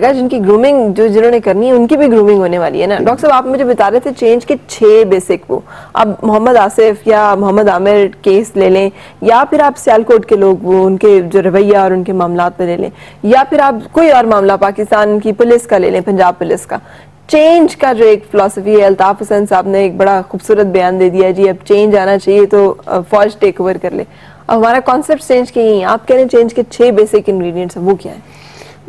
जिनकी ग्रूमिंग जिन्होंने करनी है उनकी भी ग्रूमिंग होने वाली है ना। डॉक्टर साहब आप मुझे बता रहे थे चेंज के 6 बेसिक वो, अब मोहम्मद आसिफ या मोहम्मद आमिर केस ले लें, या फिर आप सियालकोट के लोग वो उनके जो रवैया और उनके मामलात पे ले लें, या फिर आप कोई और मामला पाकिस्तान की पुलिस का ले लें, पंजाब पुलिस का, चेंज का जो एक फिलॉसफी है, अल्ताफ हुसैन साहब ने एक बड़ा खूबसूरत बयान दे दिया जी अब चेंज आना चाहिए तो फौज टेक ओवर कर ले। अब हमारा कॉन्सेप्ट चेंज के ही, आप कह रहे हैं चेंज के 6 बेसिक इंग्रेडिएंट्स हैं, वो क्या है?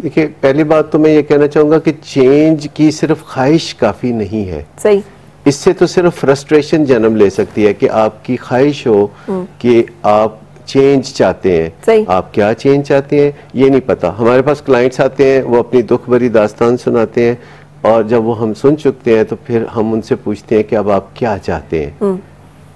देखिए, पहली बात तो मैं ये कहना चाहूंगा कि चेंज की सिर्फ ख्वाहिश काफी नहीं है। सही। इससे तो सिर्फ फ्रस्ट्रेशन जन्म ले सकती है कि आपकी ख्वाहिश हो कि आप चेंज चाहते हैं। आप क्या चेंज चाहते हैं ये नहीं पता। हमारे पास क्लाइंट्स आते हैं, वो अपनी दुख भरी दास्तान सुनाते हैं, और जब वो हम सुन चुकते हैं तो फिर हम उनसे पूछते हैं कि अब आप क्या चाहते हैं,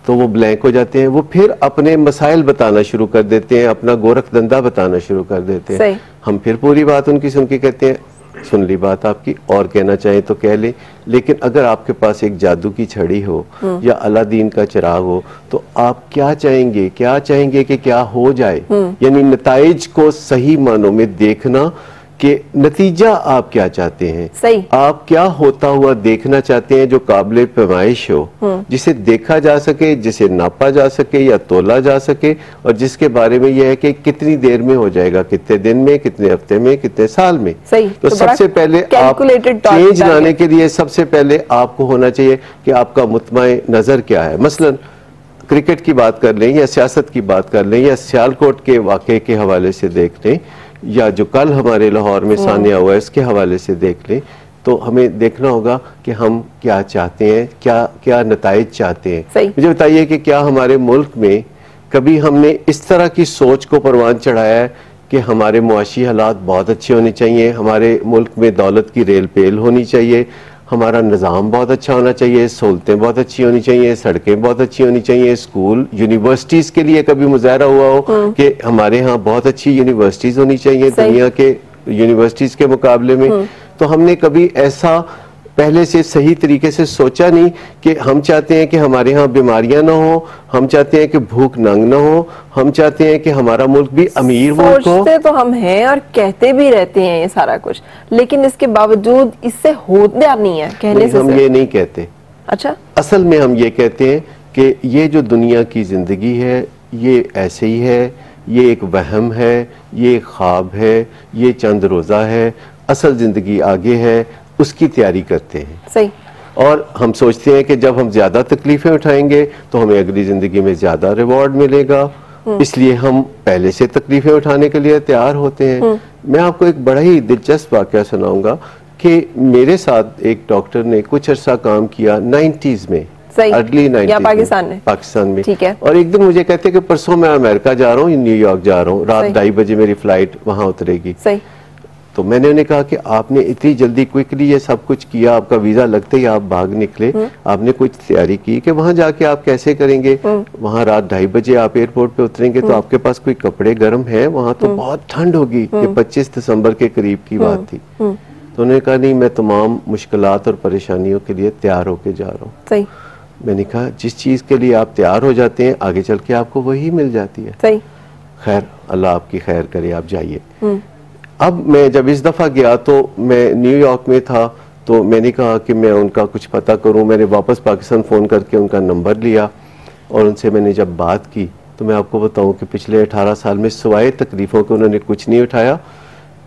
तो वो ब्लैंक हो जाते हैं। वो फिर अपने मसाइल बताना शुरू कर देते हैं, अपना गोरख धंधा बताना शुरू कर देते हैं। हम फिर पूरी बात उनकी सुन के कहते हैं सुन ली बात आपकी, और कहना चाहें तो कह ले, लेकिन अगर आपके पास एक जादू की छड़ी हो या अलादीन का चिराग हो तो आप क्या चाहेंगे? क्या चाहेंगे कि क्या हो जाए? यानी नताइज को सही मानों में देखना कि नतीजा आप क्या चाहते हैं। सही। आप क्या होता हुआ देखना चाहते हैं जो काबिल पैमाइश हो, जिसे देखा जा सके, जिसे नापा जा सके या तोला जा सके, और जिसके बारे में यह है कि कितनी देर में हो जाएगा, कितने दिन में, कितने हफ्ते में, कितने साल में। सही। तो सबसे पहले आप चेंज लाने के लिए सबसे पहले आपको होना चाहिए कि आपका मुतमई नजर क्या है। मसलन क्रिकेट की बात कर लें या सियासत की बात कर लें या सियालकोट के वाक़े के हवाले से देख लें, या जो कल हमारे लाहौर में सानिया हुआ है इसके हवाले से देख लें, तो हमें देखना होगा कि हम क्या चाहते हैं, क्या क्या नताइज चाहते हैं। मुझे बताइए कि क्या हमारे मुल्क में कभी हमने इस तरह की सोच को परवान चढ़ाया है कि हमारे मुआशी हालात बहुत अच्छे होने चाहिए, हमारे मुल्क में दौलत की रेल पेल होनी चाहिए, हमारा निज़ाम बहुत अच्छा होना चाहिए, सहूलतें बहुत अच्छी होनी चाहिए, सड़कें बहुत अच्छी होनी चाहिए, स्कूल यूनिवर्सिटीज़ के लिए कभी मुजाहरा हुआ हो कि हमारे यहाँ बहुत अच्छी यूनिवर्सिटीज़ होनी चाहिए दुनिया के यूनिवर्सिटीज़ के मुकाबले में? तो हमने कभी ऐसा पहले से सही तरीके से सोचा नहीं कि हम चाहते हैं कि हमारे यहाँ बीमारियां ना हो, हम चाहते हैं कि भूख नंग ना हो, हम चाहते हैं कि हमारा मुल्क भी अमीर मुल्क हो। सोचते तो हम हैं और कहते भी रहते हैं ये सारा कुछ, लेकिन इसके बावजूद इससे होता नहीं है कहने से। हम ये नहीं कहते। अच्छा। असल में हम ये कहते हैं कि ये जो दुनिया की जिंदगी है ये ऐसे ही है, ये एक वहम है, ये एक ख्वाब है, ये चंद रोज़ा है, असल जिंदगी आगे है, उसकी तैयारी करते हैं। सही। और हम सोचते हैं कि जब हम ज्यादा तकलीफें उठाएंगे तो हमें अगली जिंदगी में ज्यादा रिवॉर्ड मिलेगा, इसलिए हम पहले से तकलीफें उठाने के लिए तैयार होते हैं। मैं आपको एक बड़ा ही दिलचस्प वाकया सुनाऊंगा कि मेरे साथ एक डॉक्टर ने कुछ अर्सा काम किया 90s में, अर्ली 90s पाकिस्तान में। ठीक है। और एक दिन मुझे कहते कि परसों मैं अमेरिका जा रहा हूँ, न्यूयॉर्क जा रहा हूँ, रात 2:30 बजे मेरी फ्लाइट वहां उतरेगी। सही। तो मैंने उन्हें कहा कि आपने इतनी जल्दी क्विकली ये सब कुछ किया, आपका वीजा लगते ही आप भाग निकले, आपने कुछ तैयारी की कि वहां जाके आप कैसे करेंगे? वहां रात 2:30 बजे आप एयरपोर्ट पे उतरेंगे तो आपके पास कोई कपड़े गर्म हैं? वहां तो बहुत ठंड होगी। ये 25 दिसंबर के करीब की बात थी। तो उन्होंने कहा नहीं, मैं तमाम मुश्किलात और परेशानियों के लिए तैयार होके जा रहा हूँ। सही। मैंने कहा जिस चीज के लिए आप तैयार हो जाते हैं आगे चल के आपको वही मिल जाती है। सही। खैर, अल्लाह आपकी खैर करे, आप जाइए। अब मैं जब इस दफ़ा गया तो मैं न्यूयॉर्क में था, तो मैंने कहा कि मैं उनका कुछ पता करूं। मैंने वापस पाकिस्तान फ़ोन करके उनका नंबर लिया और उनसे मैंने जब बात की तो मैं आपको बताऊं कि पिछले 18 साल में सिवाय तकलीफ़ों के उन्होंने कुछ नहीं उठाया।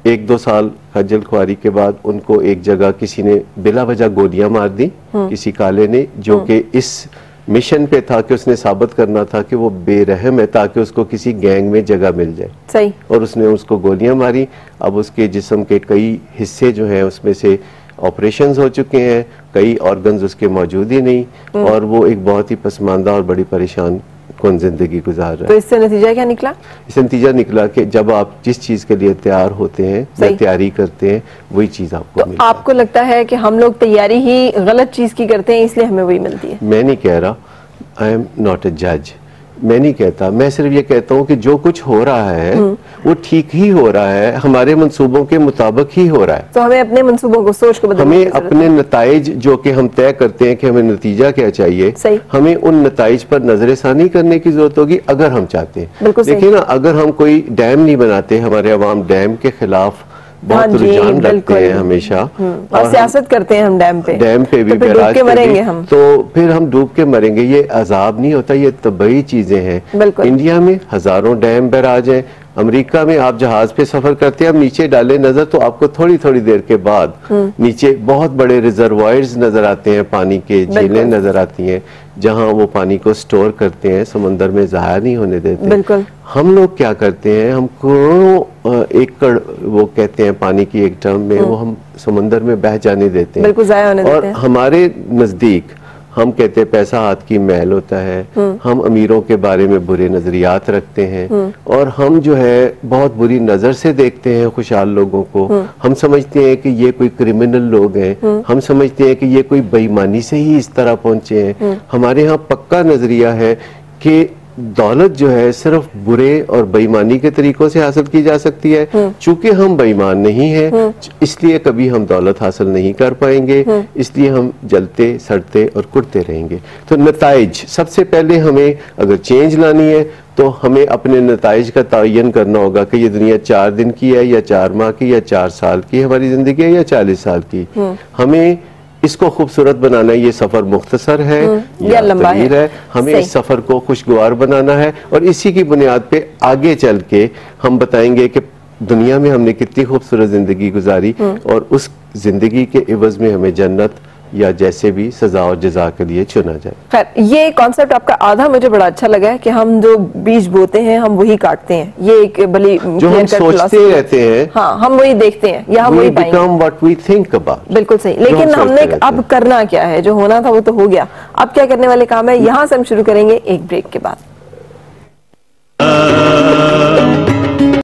1-2 साल खज्जल खुआरी के बाद उनको एक जगह किसी ने बिला वजह गोलियां मार दी, किसी काले ने, जो कि इस मिशन पे था कि उसने साबित करना था कि वो बेरहम है ताकि उसको किसी गैंग में जगह मिल जाए। सही। और उसने उसको गोलियां मारी। अब उसके जिस्म के कई हिस्से जो हैं उसमें से ऑपरेशंस हो चुके हैं, कई ऑर्गन्स उसके मौजूद ही नहीं, और वो एक बहुत ही पसमानदा और बड़ी परेशान कौन जिंदगी गुजार रहा है। तो इससे नतीजा क्या निकला? इससे नतीजा निकला कि जब आप जिस चीज के लिए तैयार होते हैं या तैयारी करते हैं वही चीज आपको मिलती है। आपको लगता है कि हम लोग तैयारी ही गलत चीज की करते हैं इसलिए हमें वही मिलती है? मैं नहीं कह रहा, आई एम नॉट ए जज, मैं नहीं कहता, मैं सिर्फ ये कहता हूँ कि जो कुछ हो रहा है वो ठीक ही हो रहा है, हमारे मंसूबों के मुताबिक ही हो रहा है। तो हमें अपने मंसूबों को, सोच को बदलने हमें अपने नताइज जो कि हम तय करते हैं कि हमें नतीजा क्या चाहिए, हमें उन नताइज पर नजरसानी करने की जरूरत होगी अगर हम चाहते हैं। देखिए ना, अगर हम कोई डैम नहीं बनाते, हमारे अवाम डैम के खिलाफ बहुत रुझान रखते हैं हमेशा, और सियासत करते हैं हम डैम पे भी, तो फिर डूब के मरेंगे हम, तो फिर हम डूब के मरेंगे। ये अजाब नहीं होता, ये तबई चीजें हैं। इंडिया में हजारों डैम बैराज हैं, अमेरिका में आप जहाज पे सफर करते हैं, आप नीचे डाले नजर तो आपको थोड़ी थोड़ी देर के बाद नीचे बहुत बड़े रिजर्वायर्स नजर आते हैं, पानी के झीलें नजर आती हैं जहां वो पानी को स्टोर करते हैं, समंदर में ज़ाया नहीं होने देते। हम लोग क्या करते हैं, हम करोड़ों एकड़ वो कहते हैं पानी की एक टर्म में, वो हम समंदर में बह जाने देते हैं, ज़ाया होने देते हैं। हमारे नजदीक हम कहते हैं पैसा हाथ की मैल होता है, हम अमीरों के बारे में बुरे नजरियात रखते हैं और हम जो है बहुत बुरी नजर से देखते हैं खुशहाल लोगों को। हम समझते हैं कि ये कोई क्रिमिनल लोग हैं, हम समझते हैं कि ये कोई बेईमानी से ही इस तरह पहुंचे हैं। हमारे यहाँ पक्का नजरिया है कि दौलत जो है सिर्फ बुरे और बेईमानी के तरीकों से हासिल की जा सकती है। चूंकि हम बेईमान नहीं हैं, इसलिए कभी हम दौलत हासिल नहीं कर पाएंगे, इसलिए हम जलते सड़ते और कुटते रहेंगे। तो नताइज सबसे पहले हमें अगर चेंज लानी है तो हमें अपने नताइज का तयन करना होगा कि ये दुनिया 4 दिन की है या 4 माह की या 4 साल की हमारी जिंदगी है या 40 साल की। हमें इसको खूबसूरत बनाना है, ये सफर मुख्तसर है या लंबा है, हमें इस सफर को खुशगवार बनाना है और इसी की बुनियाद पे आगे चल के हम बताएंगे कि दुनिया में हमने कितनी खूबसूरत जिंदगी गुजारी और उस जिंदगी के इवज में हमें जन्नत या जैसे भी सजा और जजा के लिए चुना जाए। खैर, ये कॉन्सेप्ट आपका आधा मुझे बड़ा अच्छा लगा है कि हम जो बीज बोते हैं हम वही काटते हैं, ये एक बड़ी जो हम सोचते रहते हैं, हाँ, हम वही देखते हैं या हम वही पाएंगे। what we think about। बिल्कुल सही, लेकिन हमने अब करना क्या है, जो होना था वो तो हो गया, अब क्या करने वाले काम है, यहाँ से हम शुरू करेंगे एक ब्रेक के बाद।